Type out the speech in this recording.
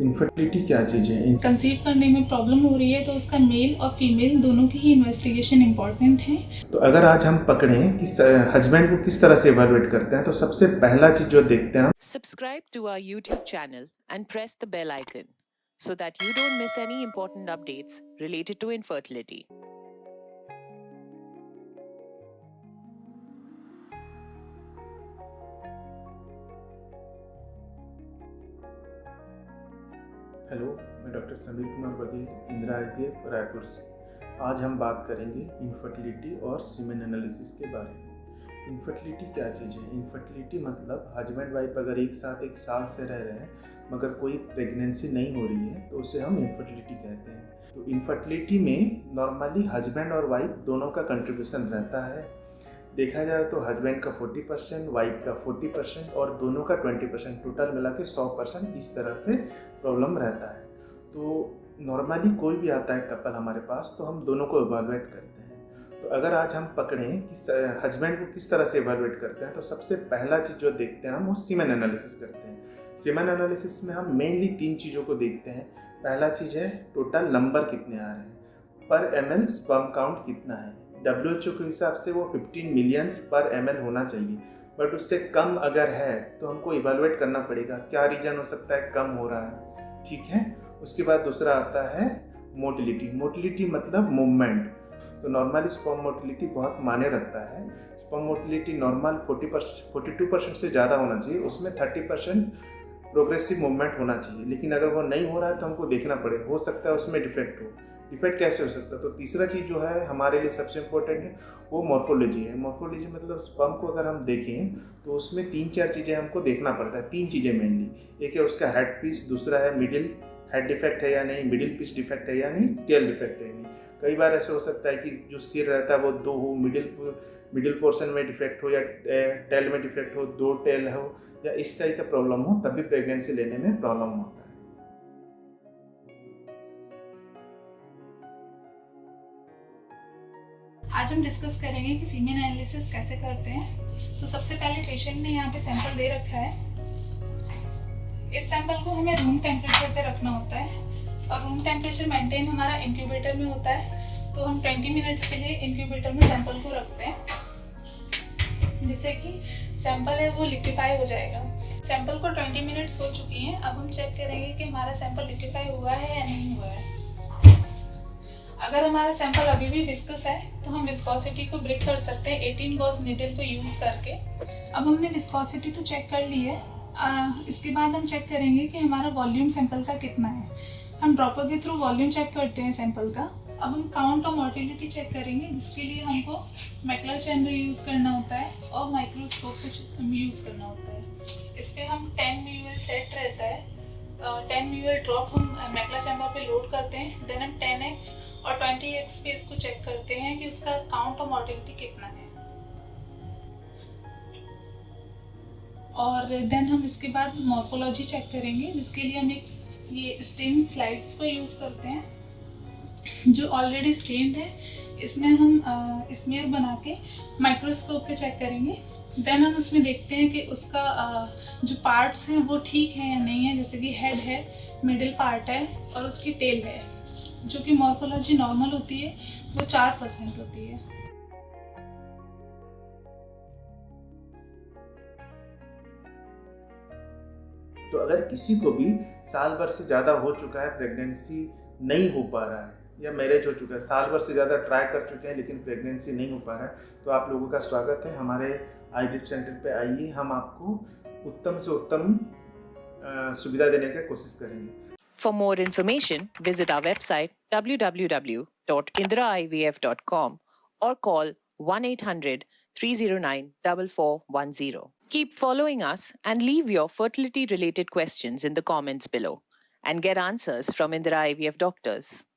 Infertility क्या चीज़ है? Conceive करने में प्रॉब्लम हो रही है तो उसका मेल और फीमेल दोनों की ही इन्वेस्टिगेशन इम्पॉर्टेंट है। तो अगर आज हम पकड़ें कि हस्बैंड को किस तरह से इवैल्यूएट करते हैं, तो सबसे पहला चीज़ जो देखते हैं हम, Subscribe to our YouTube channel and press the bell icon so that you don't miss any important updates related to infertility. Hello, मैं डॉक्टर समीर कुमार बघेल, इंदिरा आईवीएफ, रायपुर से। आज हम बात करेंगे इनफर्टिलिटी और सीमेन एनालिसिस के बारे में। इनफर्टिलिटी क्या चीज़ है? इनफर्टिलिटी मतलब हस्बैंड वाइफ अगर एक साथ 1 साल से रह रहे हैं मगर कोई प्रेगनेंसी नहीं हो रही है तो उसे हम इनफर्टिलिटी कहते हैं। तो इनफर्टिलिटी में नॉर्मली हस्बैंड और वाइफ दोनों का कंट्रीब्यूशन रहता है। देखा जाए तो हस्बैंड का 40%, वाइफ का 40% और दोनों का 20%, टोटल मिला के 100% इस तरह से प्रॉब्लम रहता है। तो नॉर्मली कोई भी आता है कपल हमारे पास तो हम दोनों को इवैल्यूएट करते हैं। तो अगर आज हम पकड़ें कि हस्बैंड को किस तरह से इवैल्यूएट करते हैं, तो सबसे पहला चीज़ जो देखते हैं हम वो सीमेन एनालिसिस करते हैं। सीमेन एनालिसिस में हम मेनली 3 चीज़ों को देखते हैं। पहला चीज़ है टोटल नंबर कितने आ रहे हैं, पर ml स्पर्म काउंट कितना है। WHO के हिसाब से वो 15 मिलियंस पर ml होना चाहिए, बट उससे कम अगर है तो हमको इवैल्यूएट करना पड़ेगा क्या रीज़न हो सकता है कम हो रहा है। ठीक है, उसके बाद दूसरा आता है मोटिलिटी। मोटिलिटी मतलब मूवमेंट। तो नॉर्मली स्पर्म मोटिलिटी बहुत मायने रखता है। स्पर्म मोटिलिटी नॉर्मल 42% से ज़्यादा होना चाहिए, उसमें 30% प्रोग्रेसिव मूवमेंट होना चाहिए। लेकिन अगर वो नहीं हो रहा है तो हमको देखना पड़ेगा, हो सकता है उसमें डिफेक्ट हो। डिफेक्ट कैसे हो सकता है? तो तीसरा चीज़ जो है हमारे लिए सबसे इम्पोर्टेंट है वो मॉर्फोलॉजी है। मॉर्फोलॉजी मतलब स्पर्म को अगर हम देखें तो उसमें 3-4 चीज़ें हमको देखना पड़ता है। 3 चीज़ें मेनली, एक है उसका हेड पीस, दूसरा है मिडिल हेड डिफेक्ट है या नहीं, मिडिल पीस डिफेक्ट है या नहीं, टेल डिफेक्ट है या नहीं। कई बार ऐसे हो सकता है कि जो सिर रहता है वो 2 हो, मिडिल पोर्शन में डिफेक्ट हो या टेल में डिफेक्ट हो, 2 टेल हो या इस टाइप का प्रॉब्लम हो, तब भी प्रेगनेंसी लेने में प्रॉब्लम होता है। आज हम डिस्कस करेंगे कि सीमेन एनालिसिस कैसे करते हैं। तो सबसे पहले पेशेंट ने यहाँ पे सैंपल दे रखा है। इस सैंपल को हमें रूम टेम्परेचर पे रखना होता है और रूम टेम्परेचर मेंटेन हमारा इंक्यूबेटर में होता है। तो हम 20 मिनट्स के लिए इंक्यूबेटर में सैंपल को रखते हैं जिससे कि सैंपल है वो लिक्विफाई हो जाएगा। सैंपल को 20 मिनट्स हो चुकी हैं। अब हम चेक करेंगे कि हमारा सैंपल लिक्विफाई हुआ है या नहीं हुआ है। अगर हमारा सैंपल अभी भी विस्कस है तो हम विस्कोसिटी को ब्रेक कर सकते हैं 18 गॉज नीडल को यूज करके। अब हमने विस्कोसिटी तो चेक कर ली है। इसके बाद हम चेक करेंगे कि हमारा वॉल्यूम सैंपल का कितना है। हम ड्रॉपर के थ्रू वॉल्यूम चेक करते हैं सैंपल का। अब हम काउंट और मोटिलिटी चेक करेंगे, जिसके लिए हमको मैकलर चैम्बर यूज़ करना होता है और माइक्रोस्कोप यूज़ करना होता है। इस पर हम 10 म्यूएल सेट रहता है। 10 म्यूएल ड्रॉप हम मैकलर चैम्बर पे लोड करते हैं। देन हम 10x और 20x पे इसको चेक करते हैं कि उसका काउंट और मोटिलिटी कितना है। और देन हम इसके बाद मॉर्फोलॉजी चेक करेंगे, जिसके लिए हम एक ये स्टेन स्लाइड्स को यूज़ करते हैं जो ऑलरेडी स्टेन्ड है। इसमें हम स्मेयर बना के माइक्रोस्कोप पे चेक करेंगे। देन हम उसमें देखते हैं कि उसका जो पार्ट्स हैं वो ठीक है या नहीं है। जैसे कि हेड है, मिडिल पार्ट है और उसकी टेल है। जो कि मॉर्फोलॉजी नॉर्मल होती है वो 4% होती है। तो अगर किसी को भी साल भर से ज़्यादा हो चुका है, प्रेगनेंसी नहीं हो पा रहा है या मैरिज हो चुका है, साल भर से ज़्यादा ट्राई कर चुके हैं लेकिन प्रेगनेंसी नहीं हो पा रहा है, तो आप लोगों का स्वागत है हमारे आईवीएफ सेंटर पे। आइए, हम आपको उत्तम से उत्तम सुविधा देने की कोशिश करेंगे। For more information, visit our website www.indraivf.com or call 1-800-309-4410. Keep following us and leave your fertility-related questions in the comments below and get answers from Indira IVF doctors.